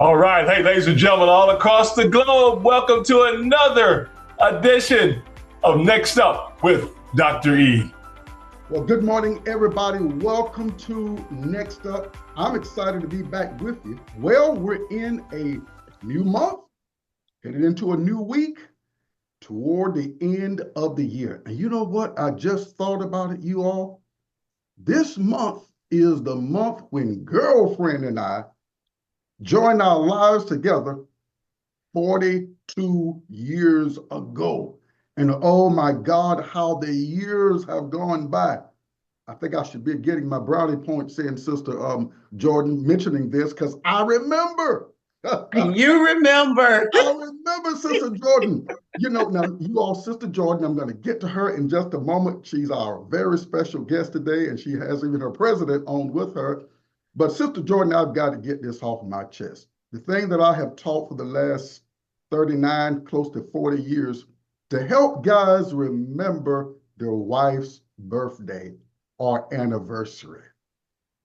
All right. Hey, ladies and gentlemen, all across the globe, welcome to another edition of Next Up with DrE. Well, good morning, everybody. Welcome to Next Up. I'm excited to be back with you. Well, we're in a new month, headed into a new week toward the end of the year. And you know what? I just thought about it, you all. This month is the month when girlfriend and I joined our lives together 42 years ago. And oh my God, how the years have gone by. I think I should be getting my brownie point saying, Sister Jordan, mentioning this because I remember. You remember. I remember Sister Jordan. Now you all, Sister Jordan, I'm going to get to her in just a moment. She's our very special guest today, and she has even her president on with her. But Sister Jordan, I've got to get this off my chest. The thing that I have taught for the last 39, close to 40 years, to help guys remember their wife's birthday or anniversary.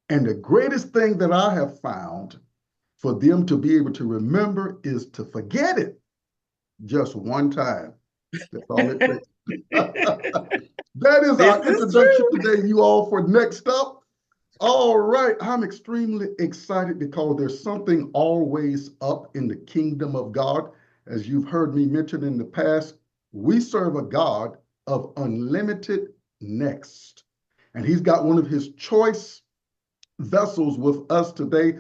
And the greatest thing that I have found for them to be able to remember is to forget it just one time. That's all it takes. That is our introduction today, you all, for Next Up. All right, I'm extremely excited because there's something always up in the kingdom of God. As you've heard me mention in the past, we serve a God of unlimited next. And he's got one of his choice vessels with us today.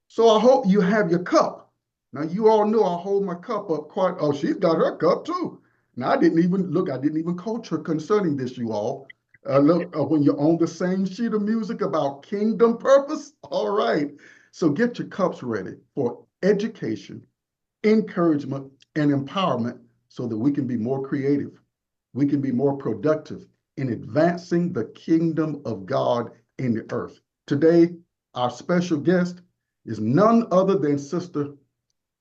So I hope you have your cup. Now, you all know I hold my cup up quite. Oh, she's got her cup too. Now, I didn't even coach her concerning this, you all. Look, when you're on the same sheet of music about kingdom purpose, all right. So get your cups ready for education, encouragement, and empowerment so that we can be more creative. We can be more productive in advancing the kingdom of God in the earth. Today, our special guest is none other than Sister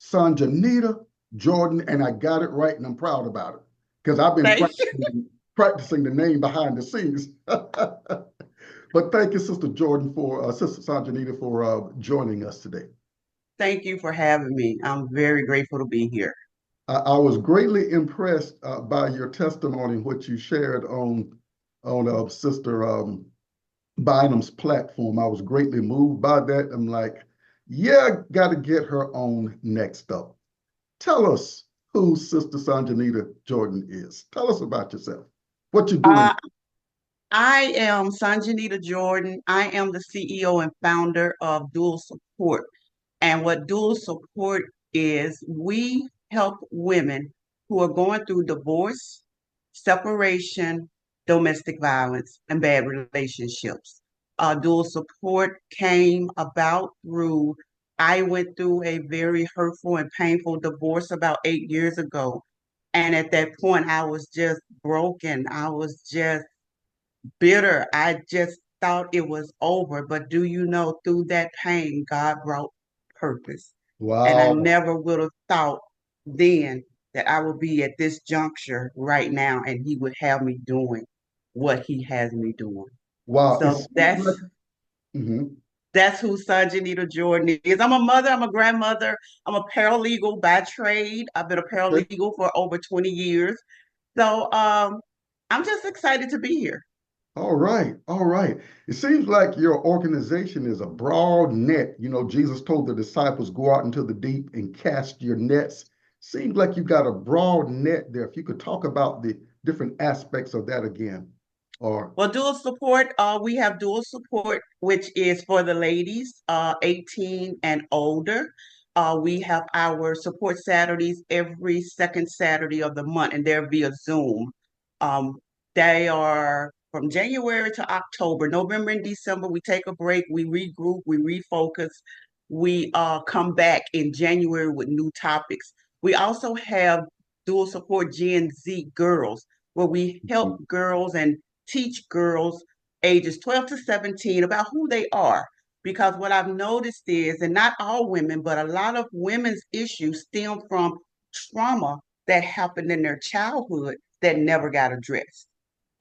Sanjanita Jordan, and I got it right, and I'm proud about it because I've been practicing the name behind the scenes. But thank you, Sister Jordan, for Sister Sanjanita, for joining us today. Thank you for having me. I'm very grateful to be here. I was greatly impressed by your testimony, what you shared on Sister Bynum's platform. I was greatly moved by that. I'm like, yeah, got to get her on Next Up. Tell us who Sister Sanjanita Jordan is. Tell us about yourself. What you're doing. I am Sanjanita Jordan. I am the CEO and founder of Dual Support. And what Dual Support is, we help women who are going through divorce, separation, domestic violence, and bad relationships. Dual Support came about through, I went through a very hurtful and painful divorce about 8 years ago. And at that point, I was just broken. I was just bitter. I just thought it was over. But do you know, through that pain, God brought purpose. And I Wow. never would have thought then that I would be at this juncture right now and He would have me doing what He has me doing. Wow. So Mhm. that's who Sanjanita Jordan is. I'm a mother, I'm a grandmother, I'm a paralegal by trade. I've been a Okay. paralegal for over 20 years. So I'm just excited to be here. All right. All right. It seems like your organization is a broad net. Jesus told the disciples, go out into the deep and cast your nets. Seems like you got a broad net there. If you could talk about the different aspects of that again. Or Well, dual support, we have dual support, which is for the ladies 18 and older. We have our support Saturdays every second Saturday of the month, and they're via Zoom. Um, they are from January to October. November and December, we take a break, we regroup, we refocus. We come back in January with new topics. We also have dual support Gen Z girls, where we help girls and teach girls ages 12 to 17 about who they are. Because what I've noticed is, and not all women, but a lot of women's issues stem from trauma that happened in their childhood that never got addressed.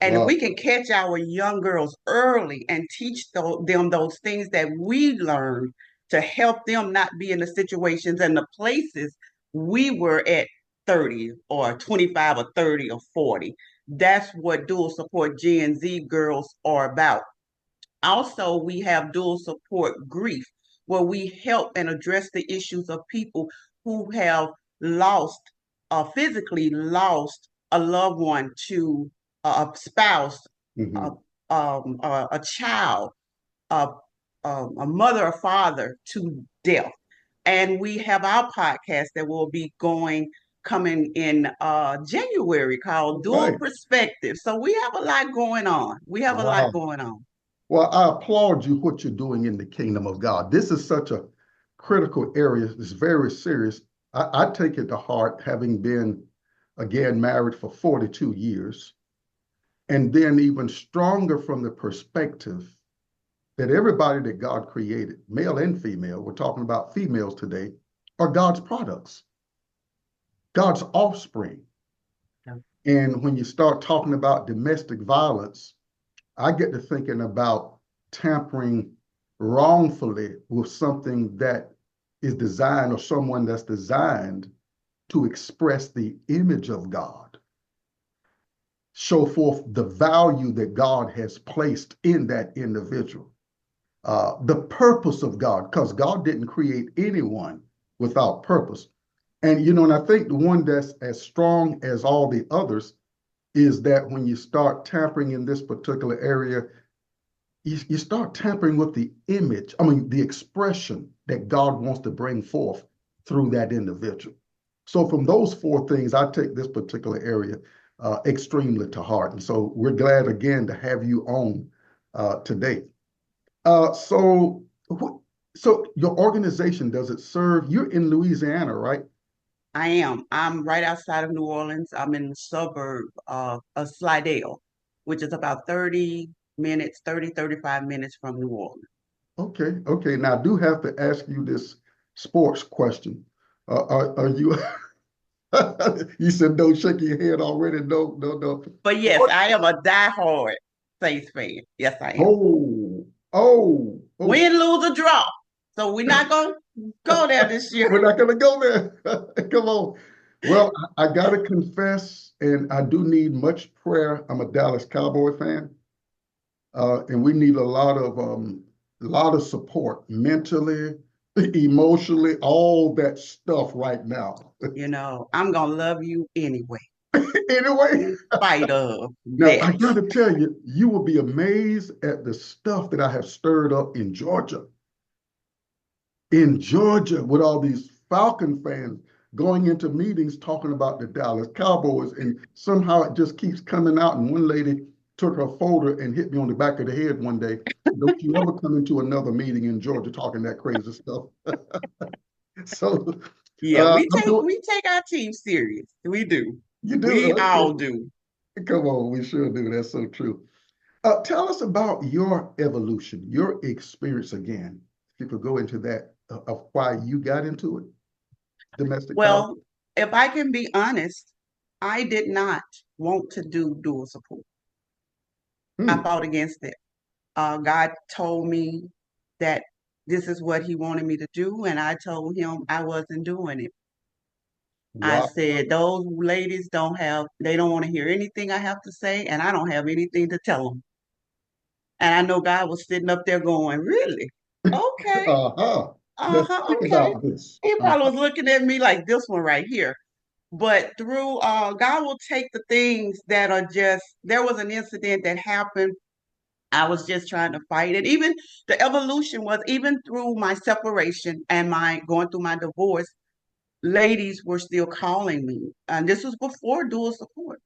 And if wow. we can catch our young girls early and teach them those things that we learned, to help them not be in the situations and the places we were at 30 or 25 or 30 or 40. That's what dual support Gen Z girls are about. Also, we have dual support grief, where we help and address the issues of people who have lost, physically lost a loved one to a spouse, a, Mhm. a child, a, a mother or father to death. And we have our podcast that will be coming in January called Dual Right. Perspective. So we have a lot going on. We have a lot Wow. going on. Well, I applaud you what you're doing in the kingdom of God. This is such a critical area. It's very serious. I take it to heart, having been again married for 42 years, and then even stronger from the perspective that everybody that God created, male and female, we're talking about females today, are God's products, God's offspring. Yeah. And when you start talking about domestic violence, I get to thinking about tampering wrongfully with something that is designed, or someone that's designed to express the image of God, show forth the value that God has placed in that individual, the purpose of God, because God didn't create anyone without purpose. And, and I think the one that's as strong as all the others is that when you start tampering in this particular area, you start tampering with the image, the expression that God wants to bring forth through that individual. So from those four things, I take this particular area extremely to heart. And so we're glad again to have you on today. So, so your organization, does it serve, you're in Louisiana, right? I am. I'm right outside of New Orleans. I'm in the suburb of Slidell, which is about 35 minutes from New Orleans. Okay, okay. Now I do have to ask you this sports question. Are you, you said don't shake your head already. No, no, no. But yes, What? I am a diehard Saints fan. Yes, I am. Oh, oh, oh. Win, lose, or draw. So we're not going to go there this We're year. not going to go there. Come on. Well, I got to confess, and I do need much prayer. I'm a Dallas Cowboy fan, and we need a lot of support mentally, emotionally, all that stuff right now. I'm going to love you anyway, Anyway, in spite of now I that. got to tell you, you will be amazed at the stuff that I have stirred up in Georgia. In Georgia, with all these Falcon fans going into meetings talking about the Dallas Cowboys, and somehow it just keeps coming out. And one lady took her folder and hit me on the back of the head one day. Don't you ever come into another meeting in Georgia talking that crazy stuff. So Yeah, we I'm take doing, we take our team serious. We do. you do, We okay. all do. Come on, we sure do. That's so true. Tell us about your evolution, your experience again. If you could go into that of why you got into it, domestic violence. Well, if I can be honest, I did not want to do dual support. I Hmm. fought against it. God told me that this is what He wanted me to do, and I told Him I wasn't doing it. I Wow. said, those ladies they don't want to hear anything I have to say, and I don't have anything to tell them. And I know God was sitting up there going, really? Okay. Uh-huh. Let's Uh-huh. think Okay. about this. He probably was looking at me like this one right here. But through God will take the things that are just, there was an incident that happened. I was just trying to fight it. Even the evolution was even through my separation and my going through my divorce, ladies were still calling me. And this was before dual support.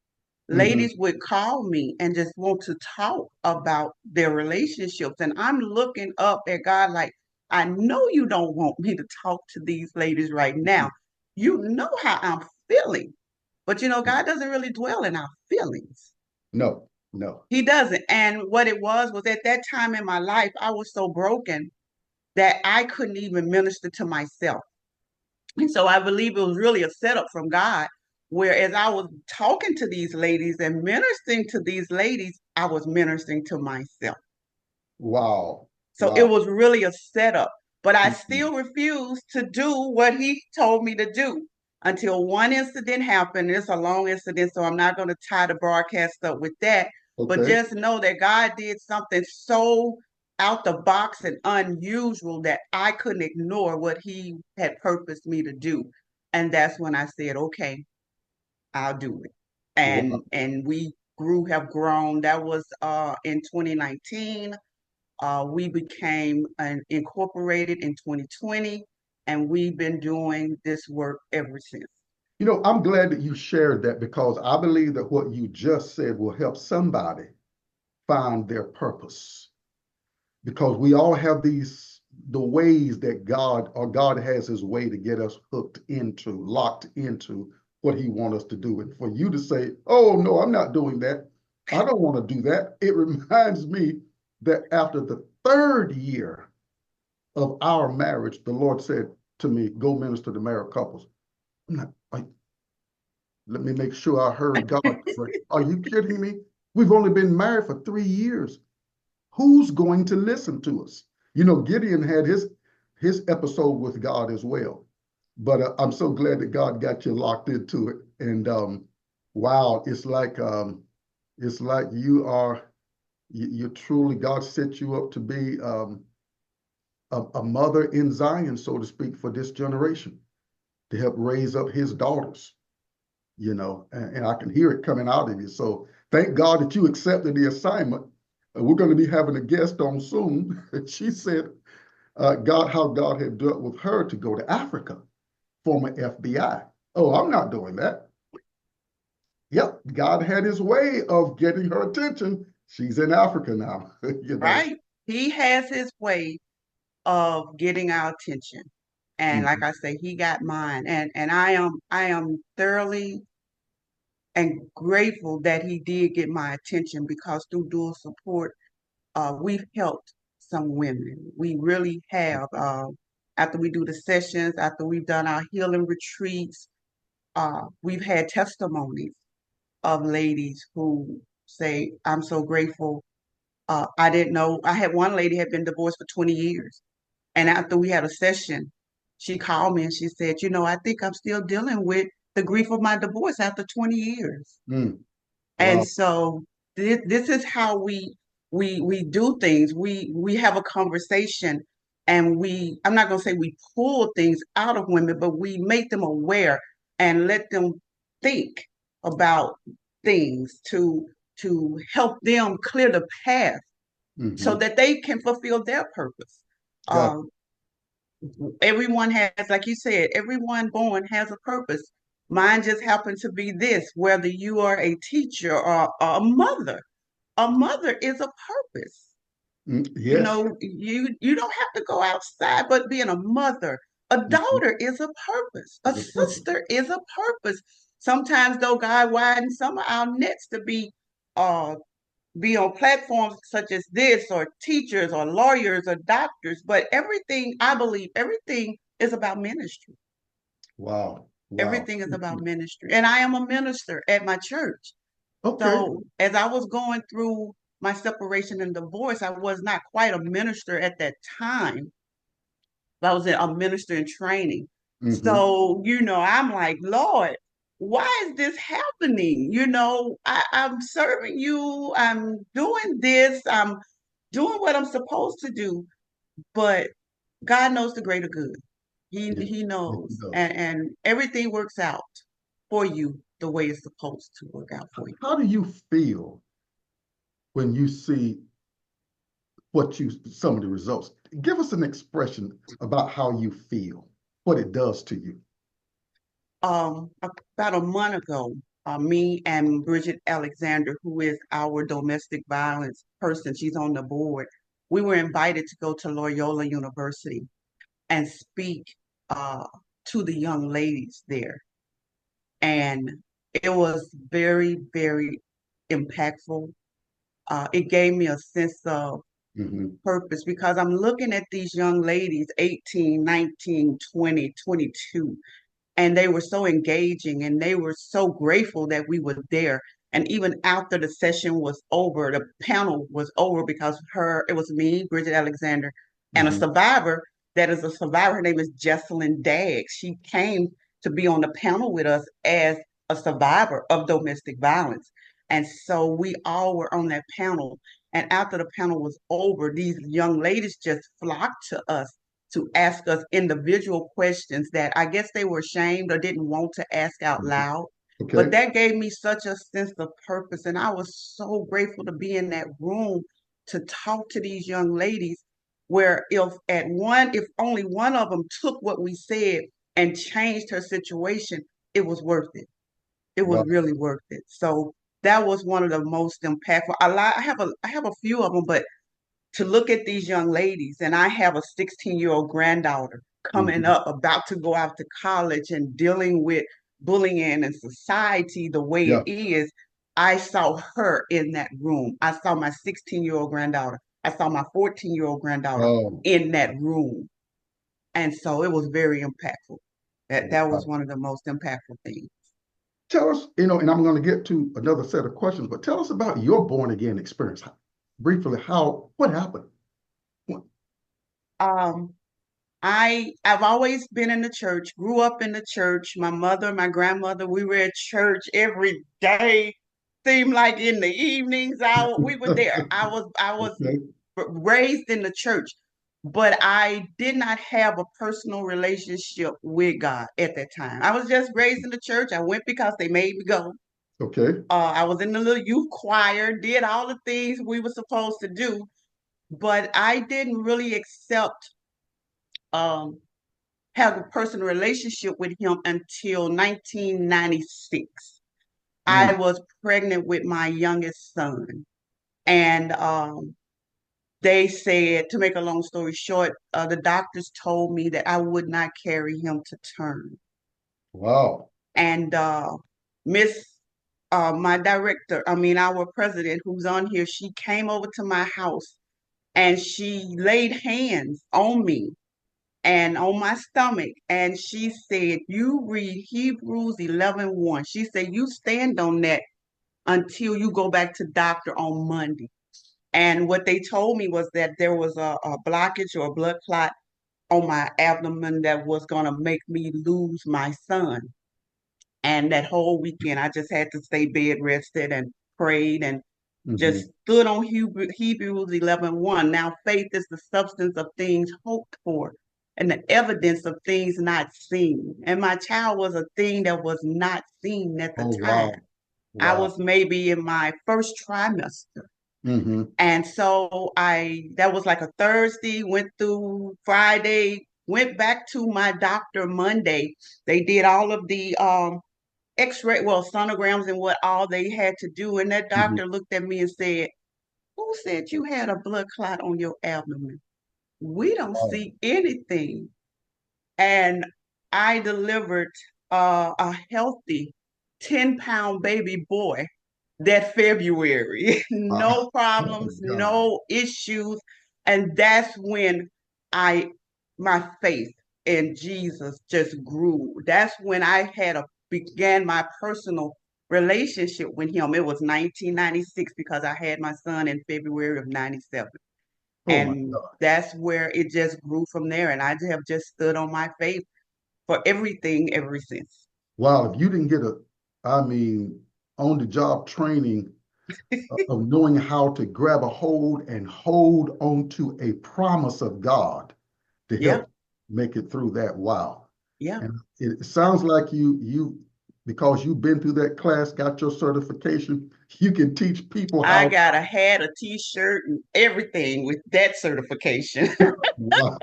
Mhm. Ladies would call me and just want to talk about their relationships. And I'm looking up at God like, I know you don't want me to talk to these ladies right now. You know how I'm feeling. But God doesn't really dwell in our feelings. No, no. He doesn't. And what it was at that time in my life, I was so broken that I couldn't even minister to myself. And so I believe it was really a setup from God, where as I was talking to these ladies and ministering to these ladies, I was ministering to myself. Wow. So it Wow. was really a setup. But I Mhm. still refused to do what he told me to do until one incident happened. It's a long incident, so I'm not going to tie the broadcast up with that. But Okay. just know that God did something so out the box and unusual that I couldn't ignore what he had purposed me to do. And that's when I said, okay, I'll do it. Wow. And we have grown. That was in 2019. We became incorporated in 2020, and we've been doing this work ever since. You know, I'm glad that you shared that because I believe that what you just said will help somebody find their purpose. Because we all have the ways that God has his way to get us locked into what he wants us to do. And for you to say, oh, no, I'm not doing that. I don't want to do that. It reminds me that after the third year of our marriage, the Lord said to me, go minister to married couples. I'm not like, let me make sure I heard God. Are you kidding me? We've only been married for 3 years. Who's going to listen to us? You know, Gideon had his episode with God as well. But I'm so glad that God got you locked into it. And wow, it's like you truly God set you up to be a mother in Zion, so to speak, for this generation to help raise up his daughters. You know, and I can hear it coming out of you. So thank God that you accepted the assignment. We're going to be having a guest on soon. She said, how God had dealt with her to go to Africa, former FBI. Oh, I'm not doing that. Yep, God had his way of getting her attention. She's in Africa now, you know. Right? He has his way of getting our attention. And like Mhm. I say, he got mine. And I am thoroughly and grateful that he did get my attention because through dual support, we've helped some women. We really have. After we do the sessions, after we've done our healing retreats, we've had testimonies of ladies who say, I'm so grateful. I didn't know. I had one lady had been divorced for 20 years. And after we had a session, she called me and she said, I think I'm still dealing with the grief of my divorce after 20 years. Mm, And wow. so this is how we do things. We have a conversation and I'm not going to say we pull things out of women, but we make them aware and let them think about things to help them clear the path so Hmm. that they can fulfill their purpose. God, Um, Everyone has, like you said, everyone born has a purpose. Mine just happened to be this, whether you are a teacher or a mother. A mother is a purpose. yes. You don't have to go outside, but being a mother, a Mhm. daughter is a purpose. A It's a purpose. sister is a purpose. Sometimes though God widens some of our nets to uh be on platforms such as this, or teachers, or lawyers, or doctors. But everything, I believe, everything is about ministry. Wow. Wow. Everything is about ministry. And I am a minister at my church. Okay. So as I was going through my separation and divorce, I was not quite a minister at that time. I was a minister in training. Hmm. So, I'm like, Lord, why is this happening? I'm serving you, I'm doing this, I'm doing what I'm supposed to do, but God knows the greater good. He Yeah. he Yes, he knows. does. And everything works out for you the way it's supposed to work out for you. How do you feel when you see some of the results? Give us an expression about how you feel, what it does to you. About a month ago, me and Bridget Alexander, who is our domestic violence person, she's on the board, we were invited to go to Loyola University and speak uh, to the young ladies there. And it was very, very impactful. It gave me a sense of Hmm. purpose because I'm looking at these young ladies, 18, 19, 20, 22, and they were so engaging and they were so grateful that we were there. And even after the session was over, the panel was over because it was me, Bridget Alexander, and a Hmm. survivor. that is a survivor. Her name is Jesselyn Daggs. She came to be on the panel with us as a survivor of domestic violence. And so we all were on that panel. And after the panel was over, these young ladies just flocked to us to ask us individual questions that I guess they were ashamed or didn't want to ask out loud. But Okay. that gave me such a sense of purpose. And I was so grateful to be in that room to talk to these young ladies where if only one of them took what we said and changed her situation, it was worth it. It was Wow. really worth it. So that was one of the most impactful. I have a few of them, but to look at these young ladies, and I have a 16-year-old granddaughter coming Mhm. up, about to go out to college and dealing with bullying and society the way it Yeah. is. I saw her in that room. I saw my 16-year-old granddaughter. I saw my 14-year-old granddaughter Oh, in that room. And so it was very impactful. That was wow. one of the most impactful things. Tell us, and I'm going to get to another set of questions, but tell us about your born again experience. Briefly, what happened? What- Um, I've always been in the church, grew up in the church. My mother, my grandmother, we were at church every day. Seemed like in the evenings out, we were there. I was Okay. raised in the church, but I did not have a personal relationship with God at that time. I was just raised in the church. I went because they made me go. Okay. I was in the little youth choir, did all the things we were supposed to do, but I didn't really accept um have a personal relationship with him until 1996. I Mm. was pregnant with my youngest son, and they said, to make a long story short, the doctors told me that I would not carry him to term. Wow. And Miss, my director, I mean, our president who's on here, she came over to my house and she laid hands on me and on my stomach. And she said, you read Hebrews 11:1. She said, you stand on that until you go back to doctor on Monday. And what they told me was that there was a blockage or a blood clot on my abdomen that was going to make me lose my son. And that whole weekend, I just had to stay bed rested and prayed and Hmm. just stood on Hebrews 11:1. Now, faith is the substance of things hoped for and the evidence of things not seen. And my child was a thing that was not seen at the Oh, time. wow. I Wow. was maybe in my first trimester. Hmm. And so that was like a Thursday, went through Friday, went back to my doctor Monday. They did all of the x-ray, well, sonograms and what all they had to do. And that Hmm. doctor looked at me and said, who said you had a blood clot on your abdomen? We don't Wow. see anything. And I delivered a healthy 10-pound baby boy that February. Wow. No Oh, problems, God. no issues. And that's when I my faith in Jesus just grew. That's when I began my personal relationship with him. It was 1996 because I had my son in February of 97. Oh, my And God. that's where it just grew from there. And I have just stood on my faith for everything ever since. Wow. If you didn't get I mean, on the job training of knowing how to grab a hold and hold onto a promise of God to Yeah, help make it through that. Wow. yeah. And it sounds like because you've been through that class, got your certification, you can teach people I how. got a hat, a t-shirt, and everything with that certification. Wow.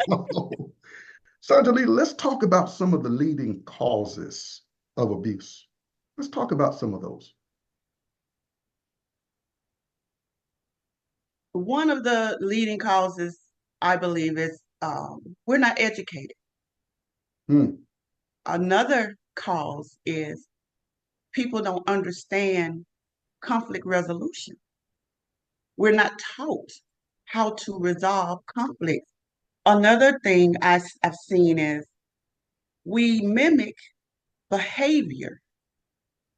Sandra Lee, let's talk about some of the leading causes of abuse. Let's talk about some of those. One of the leading causes, I believe, is we're not educated. Hmm. Another cause is people don't understand conflict resolution. We're not taught how to resolve conflict. Another thing I've seen is we mimic behavior.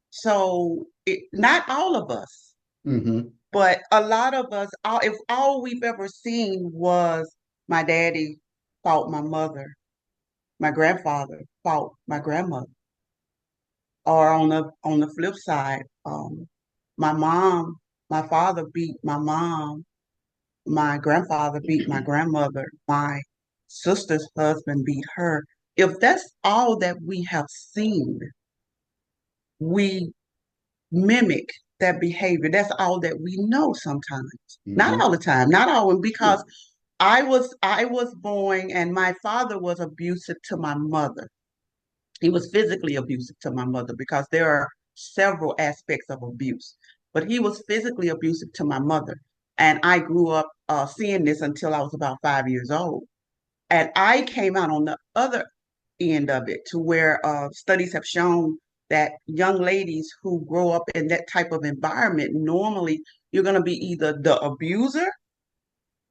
So not all of us, Hmm. but a lot of us, if all we've ever seen was my daddy fought my mother. My grandfather fought my grandmother. Or on the flip side, my mom, my father beat my mom. My grandfather beat my grandmother. My sister's husband beat her. If that's all that we have seen, we mimic that behavior. That's all that we know sometimes. Not all the time, not always, because Sure. I was born and my father was abusive to my mother. He was physically abusive to my mother because there are several aspects of abuse, but he was physically abusive to my mother. And I grew up seeing this until I was about 5 years old. And I came out on the other end of it to where studies have shown that young ladies who grow up in that type of environment, normally you're going to be either the abuser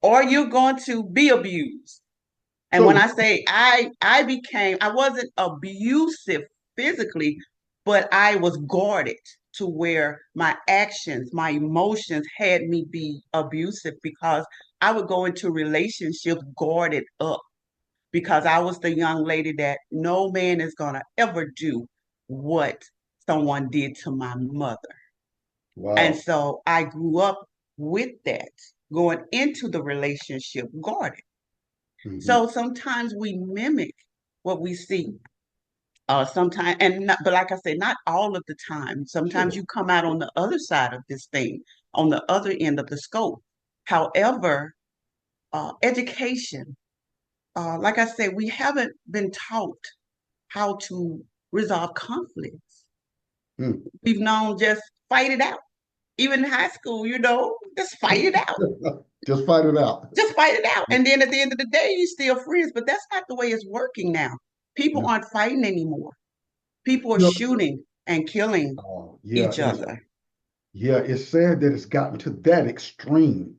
or you're going to be abused. And when So, I say I wasn't abusive physically, but I was guarded to where my actions, my emotions had me be abusive because I would go into relationships guarded up because I was the young lady that no man is gonna ever do what someone did to my mother. And wow. so I grew up with that going into the relationship guarded. Hmm. So sometimes we mimic what we see. Sometimes, and not, but like I said, not all of the time. Sometimes Sure. you come out on the other side of this thing, on the other end of the scope. However, education, like I said, we haven't been taught how to resolve conflicts. Mm. We've known just fight it out. Even in high school, just fight it out. Just fight it out. Just fight it out. And then at the end of the day, you still friends. But that's not the way it's working now. People No. aren't fighting anymore. People are No. shooting and killing Oh, yeah, each other. it's sad that it's gotten to that extreme.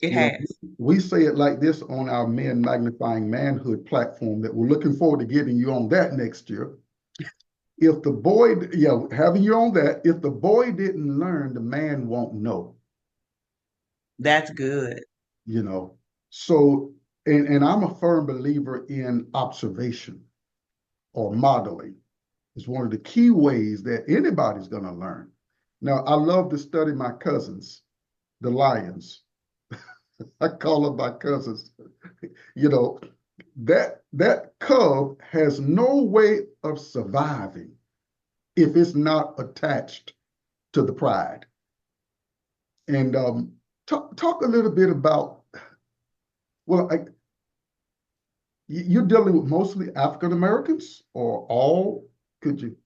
It You know, has. we say it like this on our Men Magnifying Manhood platform that we're looking forward to getting you on that next year. If the boy, yeah, having you on that, if the boy didn't learn, the man won't know, That's good. you know. So, and I'm a firm believer in observation or modeling. It's one of the key ways that anybody's going to learn. Now, I love to study my cousins, the lions. I call them my cousins. You know, that cub has no way of surviving if it's not attached to the pride. And talk a little bit about, well, you're dealing with mostly African Americans or all, could you,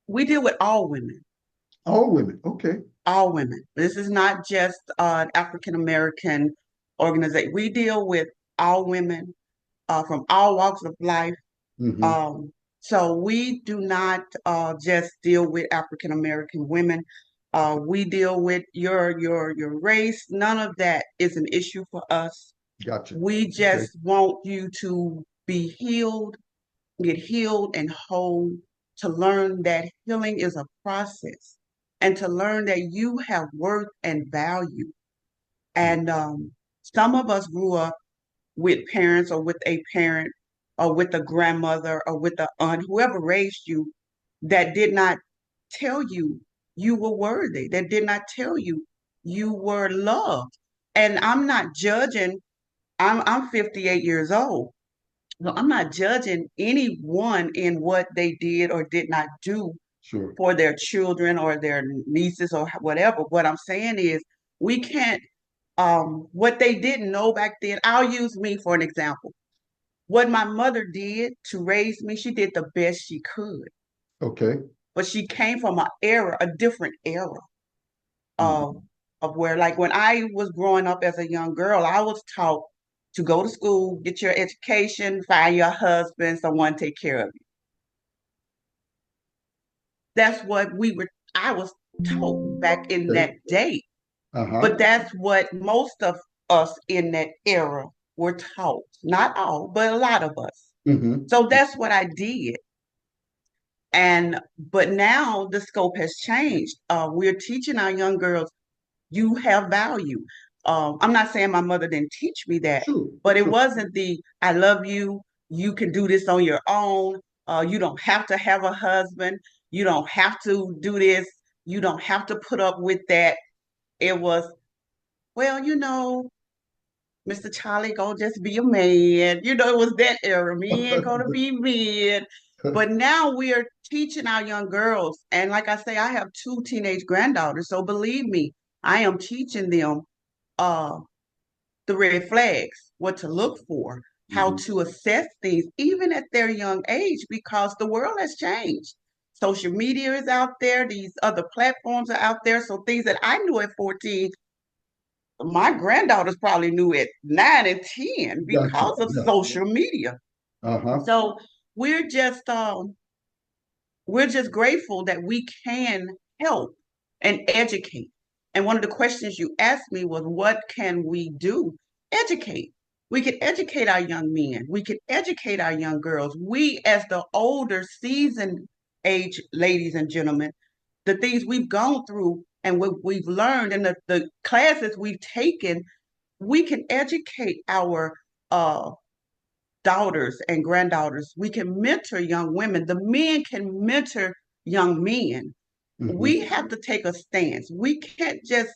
We deal with all women, all women? Okay. all women. This is not just an African American organization. We deal with all women from all walks of life. Hmm. Um, so we do not just deal with African American women. We deal with your race. None of that is an issue for us. Gotcha. We Okay. just want you to be healed, get healed and whole, to learn that healing is a process, and to learn that you have worth and value. Mm. And some of us grew up with parents or with a parent or with a grandmother or with a aunt, whoever raised you, that did not tell you you were worthy, that did not tell you you were loved. And I'm not judging. I'm 58 years old. So I'm not judging anyone in what they did or did not do Sure. for their children or their nieces or whatever. What I'm saying is we can't what they didn't know back then. I'll use me for an example. What my mother did to raise me, she did the best she could. Okay. But she came from a different era of Mhm. where, like when I was growing up as a young girl, I was taught to go to school, get your education, find your husband, someone take care of you. That's what I was taught back in Okay. that day. Uh-huh. But that's what most of us in that era were taught. Not all, but a lot of us. Hmm. So that's what I did. But now the scope has changed. We're teaching our young girls, you have value. I'm not saying my mother didn't teach me that, Sure, but it sure. wasn't the I love you, you can do this on your own. You don't have to have a husband. You don't have to do this. You don't have to put up with that. It was, well, Mr. Charlie gonna just be a man. It was that era. Men gonna be men. But now we are teaching our young girls, and like I say, I have two teenage granddaughters, so believe me, I am teaching them uh the red flags, what to look for, how Mhm. to assess things, even at their young age, because the world has changed. Social media is out there, these other platforms are out there. So things that I knew at 14, my granddaughters probably knew at 9 and 10 Gotcha. because of Yeah. social media. Uh-huh. So we're just we're just grateful that we can help and educate. And one of the questions you asked me was, what can we do? Educate. We can educate our young men. We can educate our young girls. We, as the older, seasoned age ladies and gentlemen, the things we've gone through and what we've learned and the classes we've taken, we can educate our uh, daughters and granddaughters. We can mentor young women. The men can mentor young men. We Mhm. have to take a stance. We can't just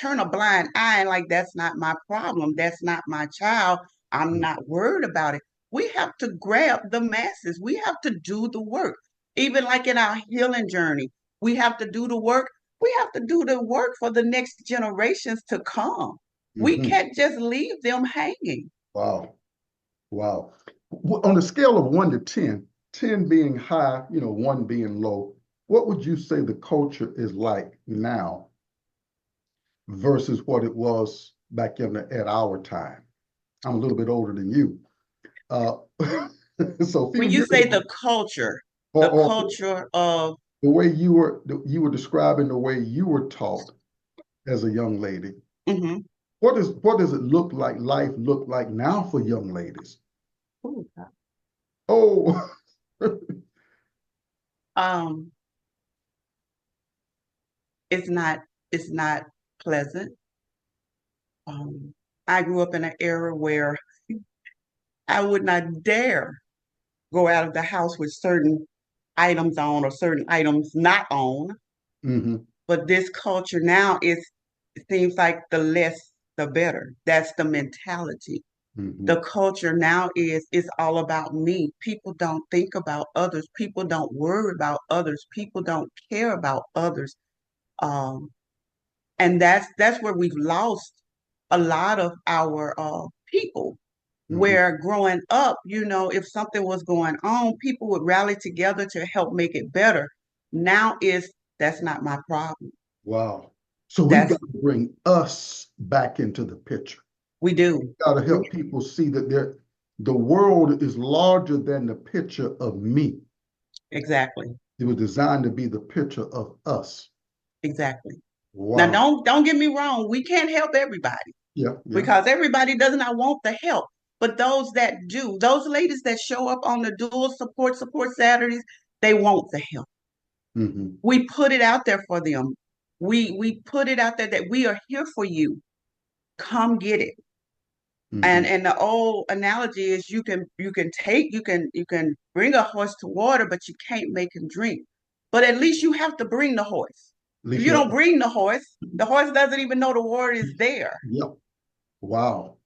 turn a blind eye like that's not my problem. That's not my child. I'm not worried about it. We have to grab the masses. We have to do the work. Even like in our healing journey, we have to do the work. We have to do the work for the next generations to come. We Mhm. can't just leave them hanging. Wow. Wow. On a scale of 1 to 10, 10 being high, 1 being low, what would you say the culture is like now versus what it was back at our time? I'm a little bit older than you. Uh, so a few When you years say ago, the or culture of, the way you were describing the way you were taught as a young lady, mhm. what does it look like, life look like now for young ladies? Ooh, Oh, um, it's not it's not pleasant. I grew up in an era where I would not dare go out of the house with certain items on or certain items not on. hmm But this culture now it seems like the less the better. That's the mentality. hmm The culture now is it's all about me. People don't think about others. People don't worry about others. People don't care about others. Um, and that's where we've lost a lot of our people. hmm Where growing up, if something was going on, people would rally together to help make it better. Now is that's not my problem. Wow. So we've That's got to bring us back into the picture. we do. Got to help people see that the world is larger than the picture of me. Exactly. It was designed to be the picture of us. Exactly. Now Wow. don't get me wrong, we can't help everybody Yeah, yeah. because everybody does not want the help. But those that do, those ladies that show up on the dual support Saturdays, they want the help. hmm We put it out there for them. We put it out there that we are here for you. Come get it. hmm And the old analogy is you can bring a horse to water, but you can't make him drink. But at least you have to bring the horse. At If least you you have, don't bring the horse doesn't even know the water is there. yep. Wow. Wow.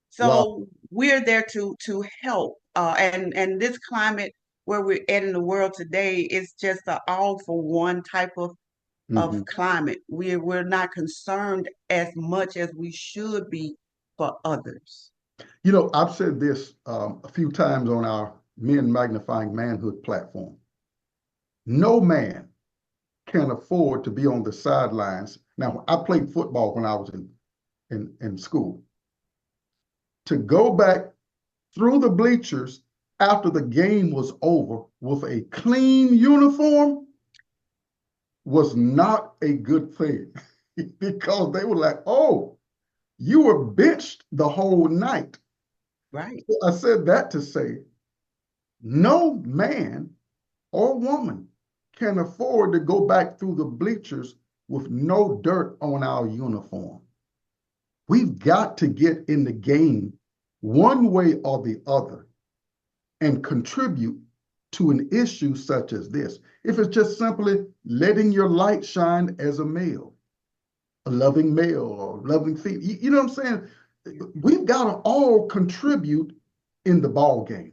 So we're there to help. And this climate where we're at in the world today is just an all for one type of hmm climate. We're not concerned as much as we should be for others. I've said this a few times on our Men Magnifying Manhood platform. No man can afford to be on the sidelines. Now, I played football when I was in school. To go back through the bleachers after the game was over with a clean uniform was not a good thing because they were like, oh, you were benched the whole night. Right. I said that to say no man or woman can afford to go back through the bleachers with no dirt on our uniform. We've got to get in the game one way or the other and contribute to an issue such as this. If it's just simply letting your light shine as a male, a loving male or loving female, you know what I'm saying? We've got to all contribute in the ball game.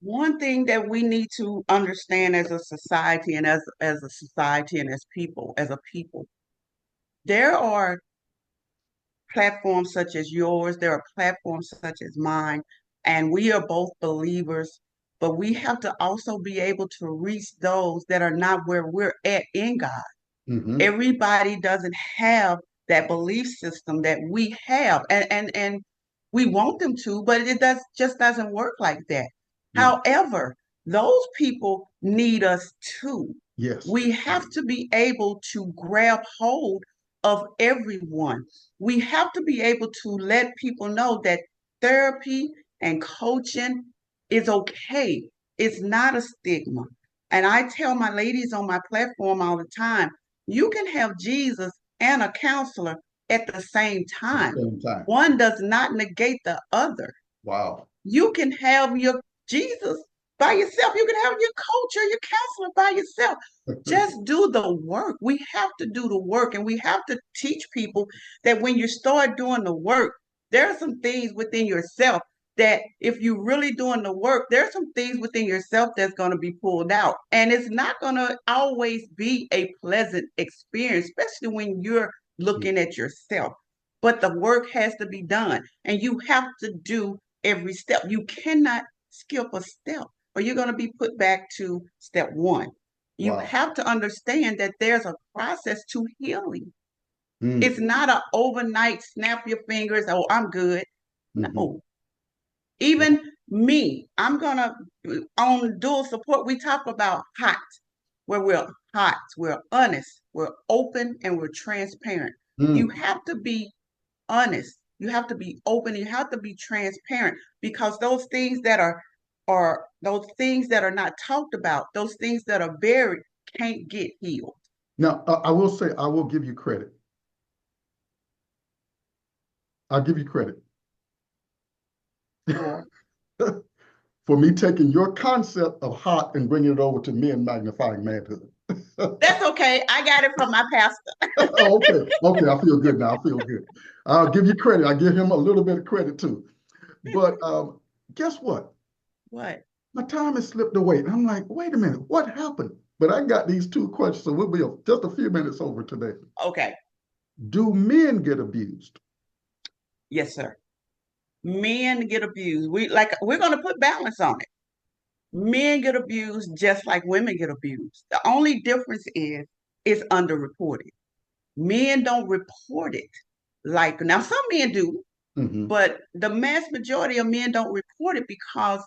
One thing that we need to understand as a society and as a society and as a people, there are platforms such as yours, there are platforms such as mine, and we are both believers, but we have to also be able to reach those that are not where we're at in God. Mm-hmm. Everybody doesn't have that belief system that we have, and we want them to, but it just doesn't work like that. No. However, those people need us too. Yes. We have to be able to grab hold of everyone. We have to be able to let people know that therapy and coaching is okay. It's not a stigma. And I tell my ladies on my platform all the time, you can have Jesus and a counselor at the same time. One does not negate the other. Wow. You can have your Jesus by yourself. You can have your coach or your counselor by yourself. Just do the work. We have to do the work, and we have to teach people that when you start doing the work, there are some things within yourself that if you're really doing the work, there's some things within yourself that's going to be pulled out. And it's not going to always be a pleasant experience, especially when you're looking at yourself. But the work has to be done, and you have to do every step. You cannot skip a step, or you're going to be put back to step one. You have to understand that there's a process to healing. It's not an overnight snap your fingers, oh, I'm good. No. Even me, I'm gonna on dual support, we talk about hot, where we're hot, we're honest, we're open, and we're transparent. You have to be honest, you have to be open, you have to be transparent, because those things that are those things that are not talked about, those things that are buried can't get healed. Now, I will say, I will give you credit. I'll give you credit. Sure. For me taking your concept of hot and bringing it over to men magnifying manhood. That's okay. I got it from my pastor. Oh, okay. Okay, I feel good now. I feel good. I'll give you credit. I give him a little bit of credit too. But guess what? What? My time has slipped away. And I'm like, wait a minute, what happened? But I got these two questions, so we'll be just a few minutes over today. Okay. Do men get abused? Yes, sir. Men get abused. We're going to put balance on it. Men get abused just like women get abused. The only difference is it's underreported. Men don't report it. Like now, some men do, but the mass majority of men don't report it because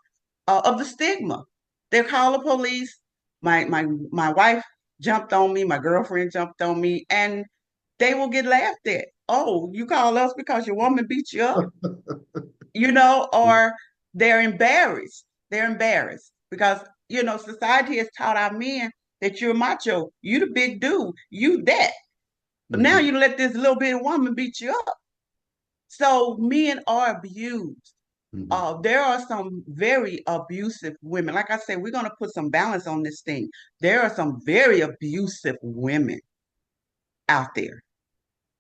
of the stigma. They call the police. My wife jumped on me. My girlfriend jumped on me, and they will get laughed at. Oh, you call us because your woman beat you up, or they're embarrassed. They're embarrassed because society has taught our men that you're macho, you the big dude, you that. But now you let this little bitty woman beat you up. So men are abused. There are some very abusive women. Like I said, we're going to put some balance on this thing. There are some very abusive women out there.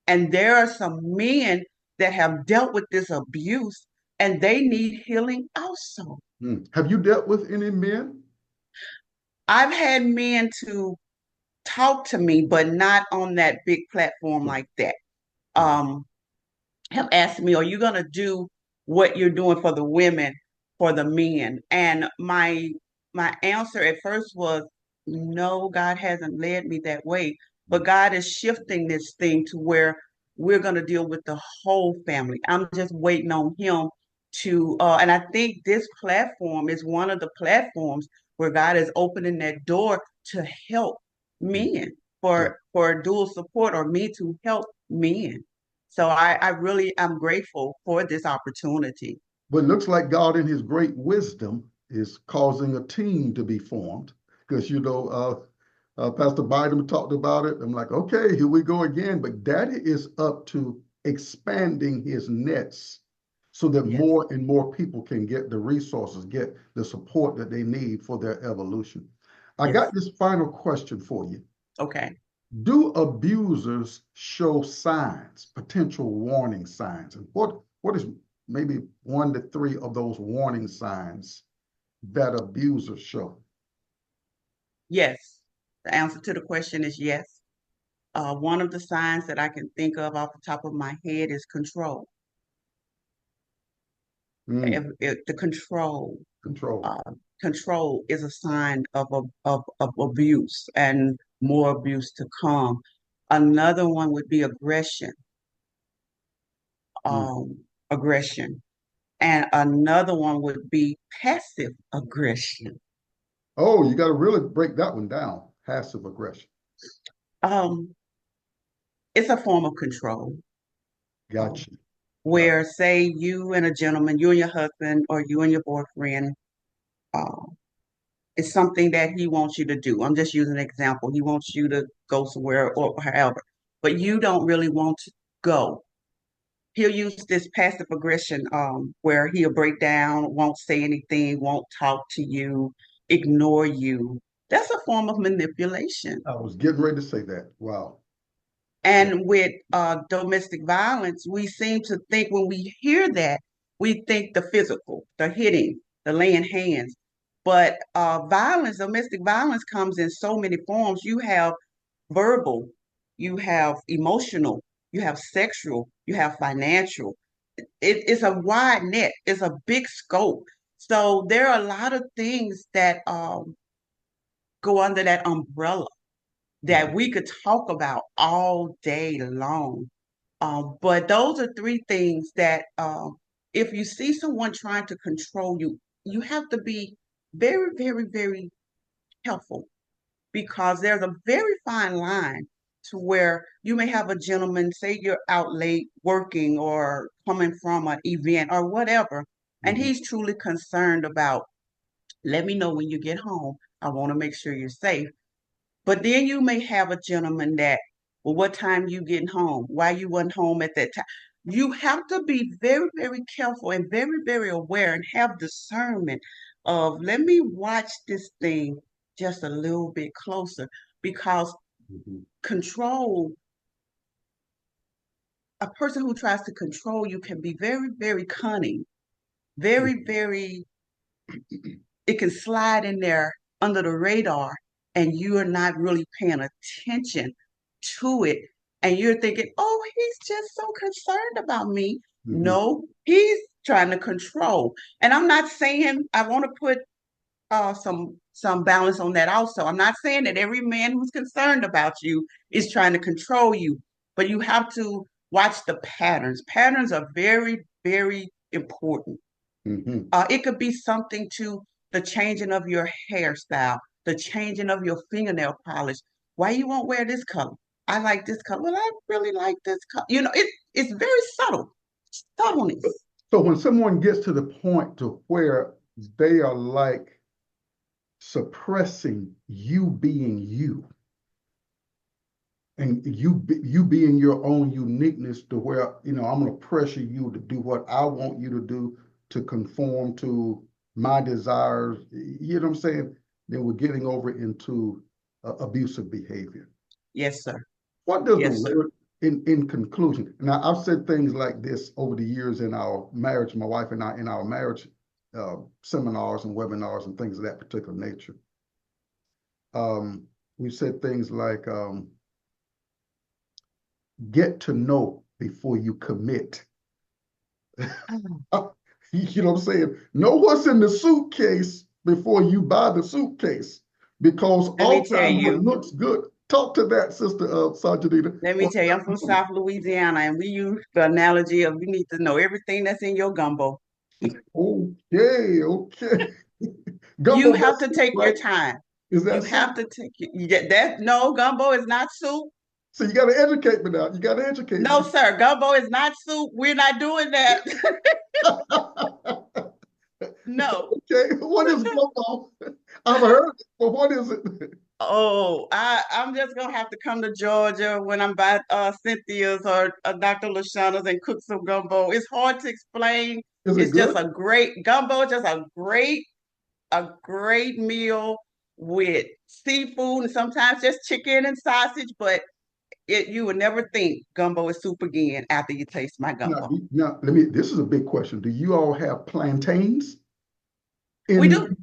And there are some men that have dealt with this abuse and they need healing also. Have you dealt with any men? I've had men to talk to me, but not on that big platform like that. Have asked me, are you going to do what you're doing for the women, for the men? And my answer at first was, no, God hasn't led me that way. But God is shifting this thing to where we're going to deal with the whole family. I'm just waiting on him to, and I think this platform is one of the platforms where God is opening that door to help men for dual support, or me to help men. So I really am grateful for this opportunity. But it looks like God in his great wisdom is causing a team to be formed. Because, Pastor Biden talked about it. I'm like, okay, here we go again. But Daddy is up to expanding his nets so that Yes. more and more people can get the resources, get the support that they need for their evolution. I Yes. got this final question for you. Okay. Do abusers show signs, potential warning signs? And what is maybe 1 to 3 of those warning signs that abusers show? Yes. The answer to the question is yes. One of the signs that I can think of off the top of my head is control. The control. Control. Control is a sign of abuse and more abuse to come. Another one would be aggression. Aggression. And another one would be passive aggression. Oh, you got to really break that one down. Passive aggression. It's a form of control. Gotcha. Where, say, you and a gentleman, you and your husband, or you and your boyfriend, it's something that he wants you to do. I'm just using an example. He wants you to go somewhere or however, but you don't really want to go. He'll use this passive aggression where he'll break down, won't say anything, won't talk to you, ignore you. That's a form of manipulation. I was getting ready to say that. Wow. And with domestic violence, we seem to think when we hear that, we think the physical, the hitting, the laying hands. But violence, domestic violence comes in so many forms. You have verbal, you have emotional, you have sexual, you have financial. It's a wide net, it's a big scope. So there are a lot of things that go under that umbrella that we could talk about all day long. But those are 3 things that if you see someone trying to control you, you have to be very, very, very careful because there's a very fine line to where you may have a gentleman, say you're out late working or coming from an event or whatever, and he's truly concerned about, let me know when you get home. I want to make sure you're safe. But then you may have a gentleman that, well, what time you getting home? Why you wasn't home at that time? You have to be very, very careful and very, very aware and have discernment of, let me watch this thing just a little bit closer because control, a person who tries to control you can be very, very cunning, very, very, it can slide in there under the radar and you are not really paying attention to it. And you're thinking, oh, he's just so concerned about me. No, he's trying to control. And I'm not saying, I want to put some balance on that also. I'm not saying that every man who's concerned about you is trying to control you, but you have to watch the patterns. Patterns are very, very important. It could be something to the changing of your hairstyle, the changing of your fingernail polish. Why you won't wear this color? I like this color. Well, I really like this color. You know, it's very subtle, subtleness. So when someone gets to the point to where they are like suppressing you being you, and you being your own uniqueness to where, I'm going to pressure you to do what I want you to do to conform to my desires, you know what I'm saying? Then we're getting over into abusive behavior. Yes, sir. What does the word, in conclusion, now I've said things like this over the years in our marriage, my wife and I, in our marriage seminars and webinars and things of that particular nature. We've said things like, get to know before you commit. You know what I'm saying? Know what's in the suitcase before you buy the suitcase, because oftentimes what looks good. Talk to that, Sister Sarjanita. Let me tell you, I'm from South Louisiana, and we use the analogy of you need to know everything that's in your gumbo. Okay. Gumbo, you have to take your time. Is that you soup? Have to take that? No, gumbo is not soup. So you got to educate me now. You got to educate me. No, sir. Gumbo is not soup. We're not doing that. No. Okay. What is gumbo? I've heard it, but what is it? Oh, I'm just gonna have to come to Georgia when I'm by Cynthia's or Dr. Lashana's and cook some gumbo. It's hard to explain. Is it It's just good? a great gumbo, just a great meal with seafood and sometimes just chicken and sausage, but you would never think gumbo is soup again after you taste my gumbo. Now, this is a big question. Do you all have plantains We in do.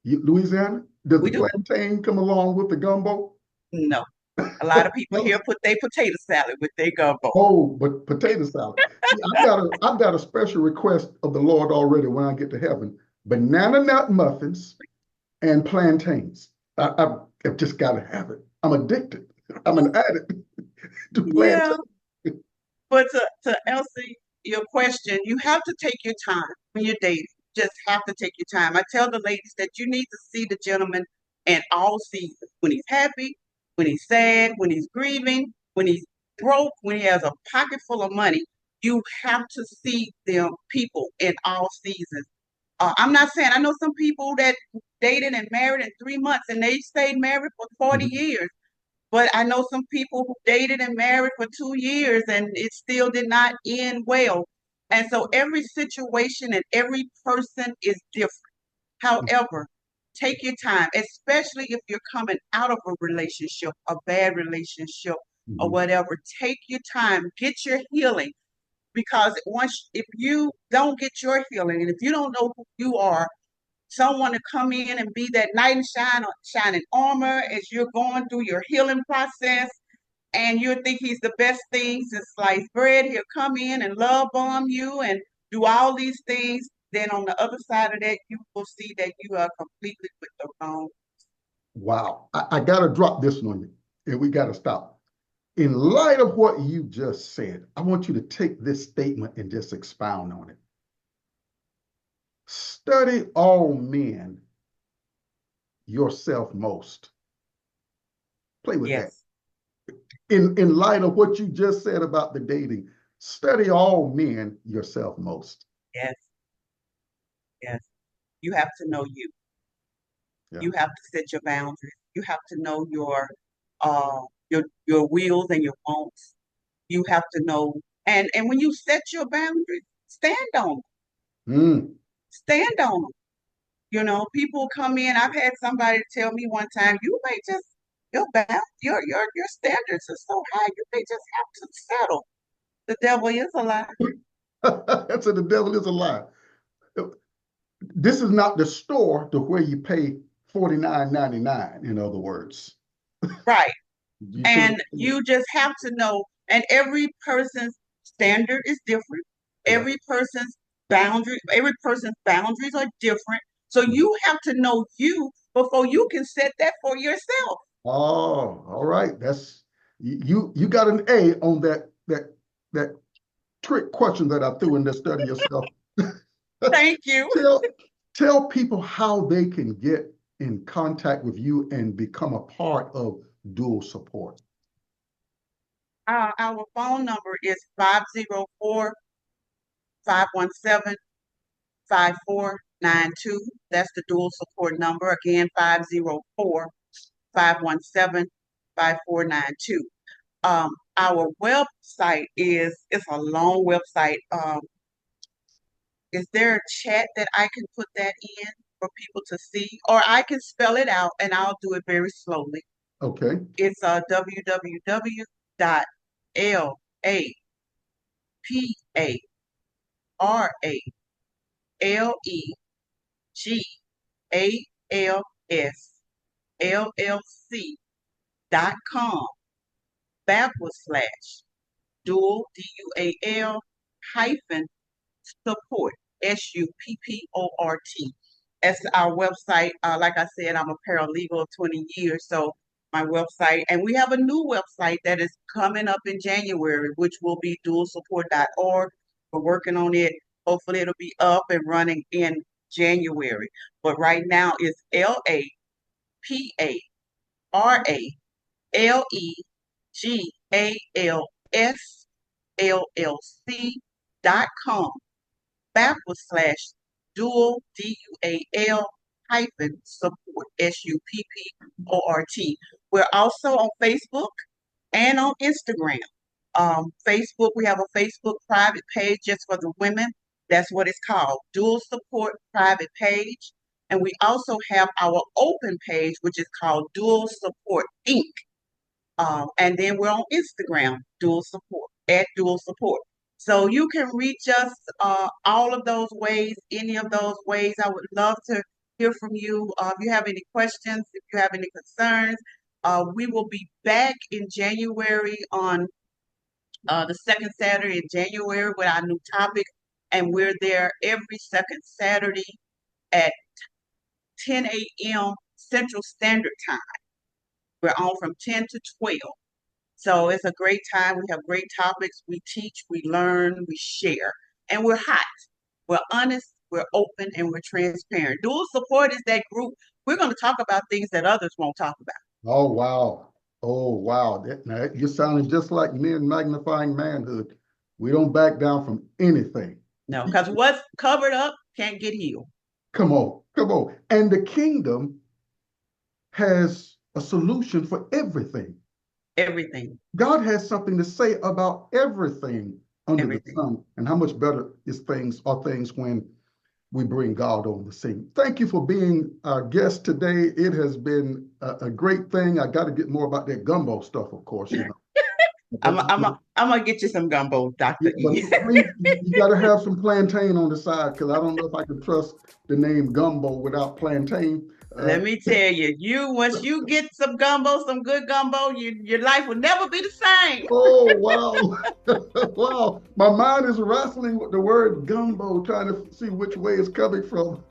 Louisiana? Does the We do. plantain come along with the gumbo? No. A lot of people here put their potato salad with their gumbo. Oh, but potato salad. See, I've got a special request of the Lord already when I get to heaven. Banana nut muffins and plantains. I've just got to have it. I'm addicted. I'm an addict to Yeah. plantains. But to Elsie, your question, you have to take your time when you're dating. Just have to take your time. I tell the ladies that you need to see the gentleman in all seasons. When he's happy, when he's sad, when he's grieving, when he's broke, when he has a pocket full of money. You have to see them people in all seasons. I'm not saying I know some people that dated and married in 3 months and they stayed married for 40 Mhm. years. But I know some people who dated and married for 2 years and it still did not end well. And so every situation and every person is different. However, take your time, especially if you're coming out of a relationship, a bad relationship, or Mhm. whatever. Take your time, get your healing. Because if you don't get your healing, and if you don't know who you are, someone to come in and be that knight in shining armor as you're going through your healing process, and you think he's the best thing since sliced bread. He'll come in and love bomb you and do all these things. Then on the other side of that, you will see that you are completely with the wrong. Wow. I got to drop this on you, and we got to stop. In light of what you just said, I want you to take this statement and just expound on it. Study all men yourself most. Play with that. Yes, In light of what you just said about the dating, study all men yourself most. yes, yes. You have to know you. Yeah. You have to set your boundaries. You have to know your wills and your wants. You have to know, and when you set your boundaries, stand on them. Mm. Stand on them. People come in. I've had somebody tell me one time, you may just your standards are so high, you may just have to settle. The devil is a lie. So the devil is a lie. This is not the store to where you pay $49.99, in other words. Right. You should. And you just have to know, and every person's standard is different. Yeah. Every person's boundaries are different. So you have to know you before you can set that for yourself. Oh, all right. That's you got an A on that trick question that I threw in there. Study yourself. Thank you. Tell people how they can get in contact with you and become a part of dual support. Our phone number is 504-517-5492. That's the dual support number. Again, 504-517-5492. Our website it's a long website. Is there a chat that I can put that in for people to see? Or I can spell it out and I'll do it very slowly. Okay. It's www.LAPALLC.com dual hyphen support SUPPORT. That's our website. Like I said, I'm a paralegal of 20 years, so my website, and we have a new website that is coming up in January, which will be dualsupport.org. We're working on it. Hopefully, it'll be up and running in January. But right now, it's LAPARALEGALSLLC.com /dual DUAL dual-support, SUPPORT. We're also on Facebook and on Instagram. Facebook, we have a Facebook private page just for the women. That's what it's called, Dual Support Private Page. And we also have our open page, which is called Dual Support Inc. And then we're on Instagram, Dual Support, at Dual Support. So you can reach us all of those ways, any of those ways. I would love to hear from you. If you have any questions, if you have any concerns, we will be back in January on the second Saturday in January with our new topic. And we're there every second Saturday at 10 a.m. Central Standard Time. We're on from 10 to 12. So it's a great time. We have great topics. We teach, we learn, we share, and we're hot. We're honest, we're open, and we're transparent. Dual Support is that group. We're going to talk about things that others won't talk about. Oh, wow. Oh, wow. Now, you're sounding just like men magnifying manhood. We don't back down from anything. No, because what's covered up can't get healed. Come on, come on. And the kingdom has a solution for everything. Everything. God has something to say about everything under the sun. And how much better are things when we bring God on the scene. Thank you for being our guest today. It has been a great thing. I got to get more about that gumbo stuff, of course. You know. I'm gonna get you some gumbo, Dr. E. You got to have some plantain on the side, because I don't know if I can trust the name gumbo without plantain. Let me tell you, once you get some gumbo, some good gumbo, your life will never be the same. Oh, wow. Wow. My mind is wrestling with the word gumbo, trying to see which way it's coming from.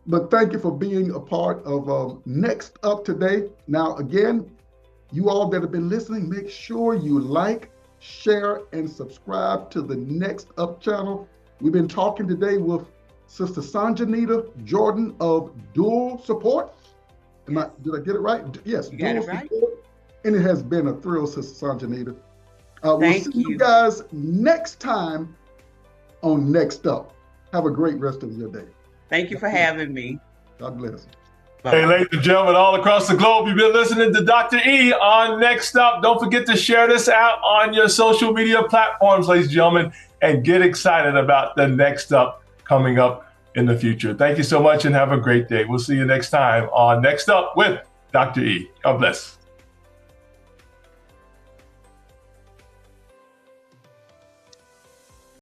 But thank you for being a part of Next Up today. Now, again, you all that have been listening, make sure you like, share, and subscribe to the Next Up channel. We've been talking today with Sister Sanjanita Jordan of Dual Support. Did I get it right? Yes, you got it right. Support. And it has been a thrill, Sister Sanjanita. We'll see you guys next time on Next Up. Have a great rest of your day. Thank you for having me. God bless. Bye-bye. Hey, ladies and gentlemen, all across the globe, you've been listening to Dr. E on Next Up. Don't forget to share this out on your social media platforms, ladies and gentlemen, and get excited about the Next Up coming up in the future. Thank you so much and have a great day. We'll see you next time on Next Up with Dr. E. God bless.